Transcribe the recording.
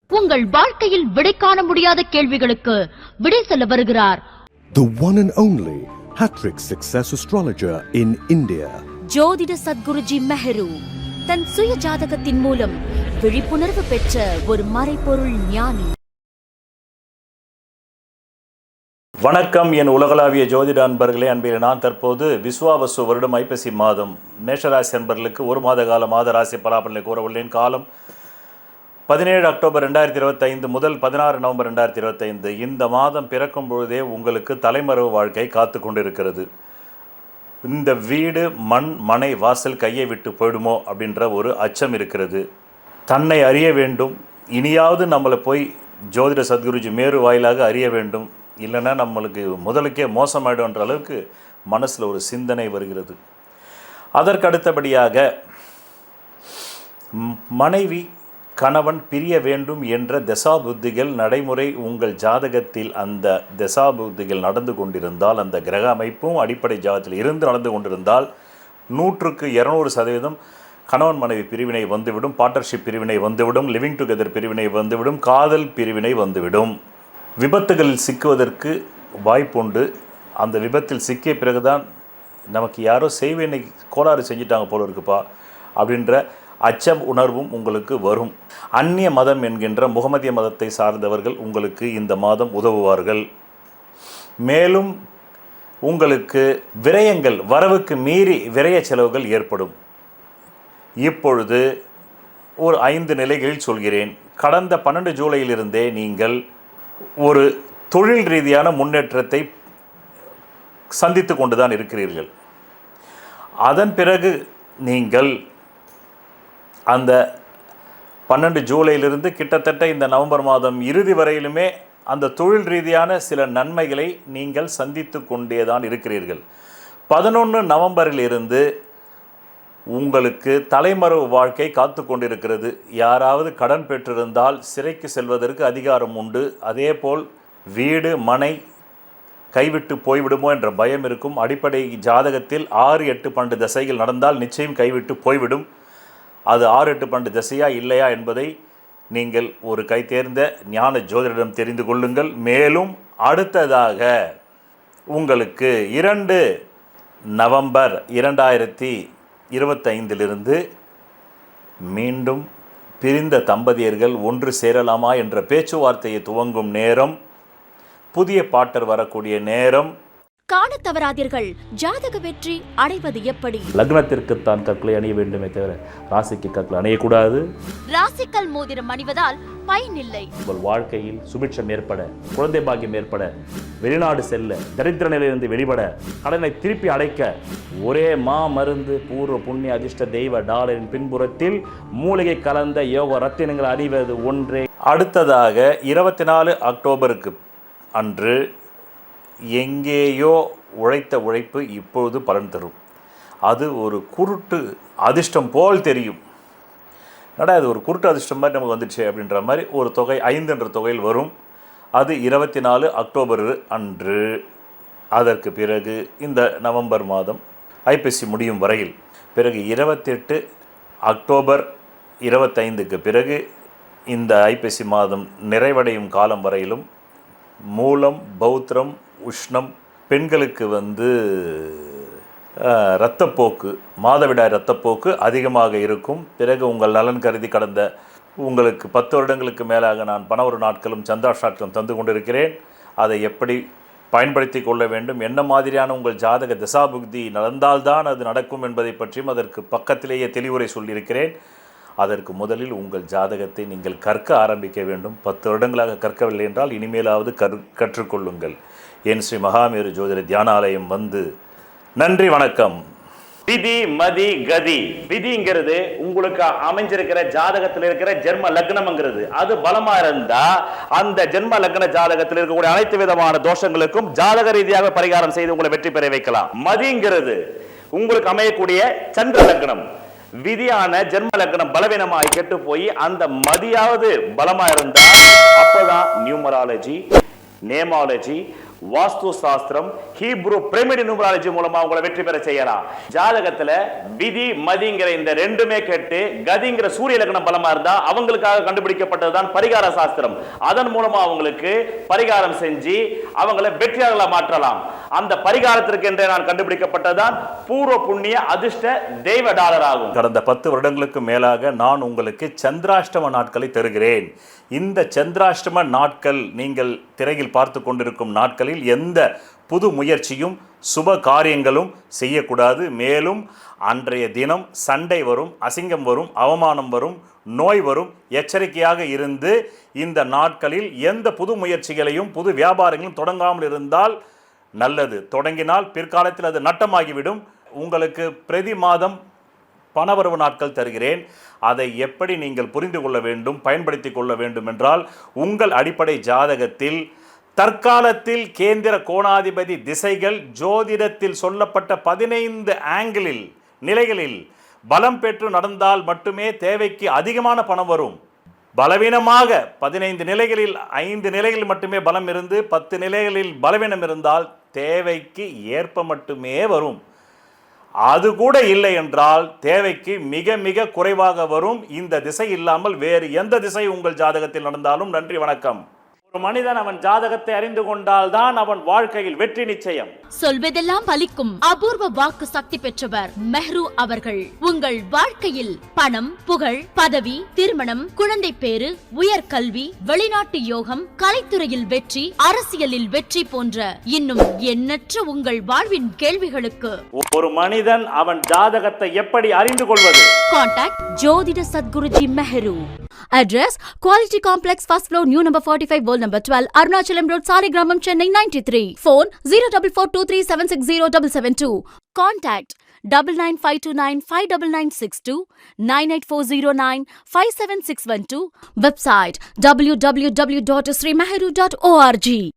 உங்கள் வாழ்க்கையில் விடை காண முடியாத கேள்விகளுக்கு விடை சொல்ல வருகிறார். The one and only hat-trick success astrologer in India. ஜோதிட சத்குருஜி மெஹரு தன் சுய ஜாதகத்தின் மூலம் விழிப்புணர்வு பெற்ற ஒரு மறைபொருள் ஞானி. வணக்கம் என் உலகளாவிய ஜோதிட அன்பர்களே. அன்பில் நான் தற்போது விஸ்வாவசு வருடம் ஐப்பசி மாதம் மேஷராசி அன்பர்களுக்கு ஒரு மாத கால மாத ராசி பலாபலனை கூற உள்ளேன். காலம் 17 அக்டோபர் 2025 முதல் 16 நவம்பர் 2025. இந்த மாதம் பிறக்கும் பொழுதே உங்களுக்கு தலைமறைவு வாழ்க்கை காத்து கொண்டிருக்கிறது. இந்த வீடு மண் மனை வாசல் கையை விட்டு போயிடுமோ அப்படின்ற ஒரு அச்சம் இருக்கிறது. தன்னை அறிய வேண்டும், இனியாவது நம்மளை போய் ஜோதிட சத்குருஜி மேரு வாயிலாக அறிய வேண்டும், இல்லைன்னா நம்மளுக்கு முதலுக்கே மோசமாயிடும்ன்ற அளவுக்கு மனசில் ஒரு சிந்தனை வருகிறது. அதற்கு அடுத்தபடியாக மனைவி கணவன் பிரிய வேண்டும் என்ற தசாபுத்திகள் நடைமுறை உங்கள் ஜாதகத்தில் அந்த தசாபுத்திகள் நடந்து கொண்டிருந்தால், அந்த கிரக அமைப்பும் அடிப்படை ஜாதகத்தில் இருந்து நடந்து கொண்டிருந்தால் 100க்கு 200% கணவன் மனைவி பிரிவினை வந்துவிடும், பார்ட்னர்ஷிப் பிரிவினை வந்துவிடும், லிவிங் டுகெதர் பிரிவினை வந்துவிடும், காதல் பிரிவினை வந்துவிடும். விபத்துகளில் சிக்குவதற்கு வாய்ப்புண்டு. அந்த விபத்தில் சிக்கிய பிறகுதான் நமக்கு யாரோ செய்வேனை கோளாறு செஞ்சிட்டாங்க போல இருக்குப்பா அப்படின்ற அச்சம் உணர்வும் உங்களுக்கு வரும். அந்நிய மதம் என்கின்ற முகமதிய மதத்தை சார்ந்தவர்கள் உங்களுக்கு இந்த மாதம் உதவுவார்கள். மேலும் உங்களுக்கு விரயங்கள், வரவுக்கு மீறி விரய செலவுகள் ஏற்படும். இப்பொழுது ஒரு 5 நிலைகளில் சொல்கிறேன். கடந்த 12 ஜூலையிலிருந்தே நீங்கள் ஒரு தொழில் ரீதியான முன்னேற்றத்தை சந்தித்து கொண்டுதான் இருக்கிறீர்கள். அதன் பிறகு நீங்கள் அந்த 12 ஜூலையிலிருந்து கிட்டத்தட்ட இந்த நவம்பர் மாதம் இறுதி வரையிலுமே அந்த தொழில் ரீதியான சில நன்மைகளை நீங்கள் சந்தித்து கொண்டே தான் இருக்கிறீர்கள். 11 நவம்பரிலிருந்து உங்களுக்கு தலைமறைவு வாழ்க்கை காத்து கொண்டிருக்கிறது. யாராவது கடன் பெற்றிருந்தால் சிறைக்கு செல்வதற்கு அதிகாரம் உண்டு. அதேபோல் வீடு மனை கைவிட்டு போய்விடுமோ என்ற பயம் இருக்கும். அடிப்படை ஜாதகத்தில் 6, 8, 12 தசைகள் நடந்தால் நிச்சயம் கைவிட்டு போய்விடும். அது 6, 8, 12 தசையா இல்லையா என்பதை நீங்கள் ஒரு கை தேர்ந்த ஞான ஜோதிடரிடம் தெரிந்து கொள்ளுங்கள். மேலும் அடுத்ததாக உங்களுக்கு 2 நவம்பர் 2025 மீண்டும் பிரிந்த தம்பதியர்கள் ஒன்று சேரலாமா என்ற பேச்சுவார்த்தையை துவங்கும் நேரம், புதிய பாட்டர் வரக்கூடிய நேரம். காண தவறாதீர்கள். ஜாதக வெற்றி அடைவது எப்படி? லக்னத்திற்குத்தான் கற்களை அணிய வேண்டுமே தவிர ராசிக்கு கற்களை அணியக்கூடாது. ராசிக்கல் மோதிரம் அணிவதால் பயனில்லை. உங்கள் வாழ்க்கையில் சுபிட்சம் ஏற்பட, குழந்தை பாக்கியம் ஏற்பட, வெளிநாடு செல்ல, தரித்திர நிலையிலிருந்து வெளிப்பட, கடனை திருப்பி அடைக்க ஒரே மருந்து பூர்வ புண்ணிய அதிர்ஷ்ட தெய்வ டாலரின் பின்புறத்தில் மூலிகை கலந்த யோக ரத்தினங்கள் அறிவது ஒன்றே. அடுத்ததாக 24 அக்டோபருக்கு அன்று எங்கேயோ உழைத்த உழைப்பு இப்பொழுது பலன் தரும். அது ஒரு குருட்டு அதிர்ஷ்டம் போல் தெரியும். அது ஒரு குருட்டு அதிர்ஷ்டம் மாதிரி நமக்கு வந்துடுச்சு அப்படின்ற மாதிரி ஒரு தொகை 5 என்ற தொகையில் வரும். அது 24 அக்டோபர் அன்று. அதற்கு பிறகு இந்த நவம்பர் மாதம் ஐப்பசி முடியும் வரையில், பிறகு 28 அக்டோபர் 25க்கு பிறகு இந்த ஐப்பசி மாதம் நிறைவடையும் காலம் வரையிலும் மூலம், பௌத்திரம், உஷ்ணம், பெண்களுக்கு இரத்தப்போக்கு, மாதவிடாய் இரத்தப்போக்கு அதிகமாக இருக்கும். பிறகு உங்கள் நலன் கருதி கடந்த உங்களுக்கு 10 வருடங்களுக்கு மேலாக நான் 11 நாட்களும் சந்திராஷ் நாட்களும் தந்து கொண்டிருக்கிறேன். அதை எப்படி பயன்படுத்தி கொள்ள வேண்டும், என்ன மாதிரியான உங்கள் ஜாதக தசாபுக்தி நடந்தால்தான் அது நடக்கும் என்பதை பற்றியும் அதற்கு பக்கத்திலேயே தெளிவுரை சொல்லியிருக்கிறேன். அதற்கு முதலில் உங்கள் ஜாதகத்தை நீங்கள் கற்க ஆரம்பிக்க வேண்டும். 10 வருடங்களாக கற்கவில்லை என்றால் இனிமேலாவது கற்றுக்கொள்ளுங்கள். என் ஸ்ரீ மகாமேரு ஜோதிட தியானாலயம் நன்றி, வணக்கம். விதி மதி கதி. விதிங்கிறது உங்களுக்கு அமைஞ்சிருக்கிற ஜாதகத்தில் இருக்கிற ஜென்ம லக்னம்ங்கிறது. அது பலமா இருந்தா அந்த ஜென்ம லக்ன ஜாதகத்தில் இருக்கக்கூடிய அனைத்து விதமான தோஷங்களுக்கும் ஜாதக ரீதியாக பரிகாரம் செய்து உங்களை வெற்றி பெற வைக்கலாம். மதிங்கிறது உங்களுக்கு அமையக்கூடிய சந்திர லக்னம். விதியான ஜென்ம லக்னம் பலவீனமாய் கெட்டு போய் அந்த மதியாவது பலமா இருந்தா அப்பதான் நியூமராலஜி, நேமாலஜி, வாஸ்து சாஸ்திரம், ஹீப்ரு பிரமிட் நியூமராலஜி மூலமா உங்களை வெற்றி பெற செய்யலாம். ஜாதகத்துல விதி மதிங்கிற இந்த ரெண்டுமே கேட்டு கதிங்கிற சூரிய லக்னம் பலமா இருந்தா அவங்களுக்காக கண்டுபிடிக்கப்பட்டதுதான் பரிகார சாஸ்திரம். அதன் மூலமா அவங்களுக்கு பரிகாரம் செஞ்சு அவங்களை வெற்றியாளர்களா மாற்றலாம். அந்த பரிகாரத்திற்கு என்றே நான் கண்டுபிடிக்கப்பட்டதுதான் பூர்வ புண்ணிய அதிர்ஷ்ட தெய்வ டாலர் ஆகும். கடந்த 10 வருடங்களுக்கு மேலாக நான் உங்களுக்கு சந்திராஷ்டம நாட்களை தருகிறேன். இந்த சந்திராஷ்டம நாட்கள் நீங்கள் திரையில் பார்த்து கொண்டிருக்கும் நாட்களில் எந்த புது முயற்சியும் சுப காரியங்களும் செய்யக்கூடாது. மேலும் அன்றைய தினம் சண்டை வரும், அசிங்கம் வரும், அவமானம் வரும், நோய் வரும். எச்சரிக்கையாக இருந்து இந்த நாட்களில் எந்த புது முயற்சிகளையும் புது வியாபாரங்களும் தொடங்காமல் இருந்தால் நல்லது. தொடங்கினால் பிற்காலத்தில் அது நட்டமாகிவிடும். உங்களுக்கு பிரதி மாதம் பணவரவு நாட்கள் தருகிறேன். அதை எப்படி நீங்கள் புரிந்து கொள்ள வேண்டும், பயன்படுத்தி கொள்ள வேண்டும் என்றால், உங்கள் அடிப்படை ஜாதகத்தில் தற்காலத்தில் கேந்திர கோணாதிபதி திசைகள் ஜோதிடத்தில் சொல்லப்பட்ட 15 ஆங்கிளில் நிலைகளில் பலம் பெற்று நடந்தால் மட்டுமே தேவைக்கு அதிகமான பணம் வரும். பலவீனமாக 15 நிலைகளில் 5 நிலைகளில் மட்டுமே பலம் இருந்து 10 நிலைகளில் பலவீனம் இருந்தால் தேவைக்கு ஏற்ப மட்டுமே வரும். அது கூட இல்லை என்றால் தேவைக்கு மிக மிக குறைவாக வரும். இந்த திசை இல்லாமல் வேறு எந்த திசை உங்கள் ஜாதகத்தில் நடந்தாலும் நன்றி வணக்கம். ஒரு மனிதன் அவன் ஜாதகத்தை அறிந்து கொண்டால் தான் அவன் வாழ்க்கையில் வெற்றி நிச்சயம். சொல்வதெல்லாம் பலிக்கும் அபூர்வ வாக்கு சக்தி பெற்றவர் மெஹ்ரு அவர்கள். உங்கள் வாழ்க்கையில் பணம், புகழ், பதவி, திருமணம், குழந்தை பேறு, உயர்கல்வி, வெளிநாட்டு யோகம், கலைத்துறையில் வெற்றி, அரசியலில் வெற்றி போன்ற இன்னும் எண்ணற்ற உங்கள் வாழ்வின் கேள்விகளுக்கு ஒரு மனிதன் அவன் ஜாதகத்தை எப்படி அறிந்து கொள்வது? கான்டாக்ட் ஜோதிட Sadguruji Mehru. Address Quality Complex, first floor, new number 45, wall number 12, Arunachalam Road, Saligramam, Chennai 93. Phone 044237607772. Contact 99529 59962 98409 57612. Website www.srimeheru.org.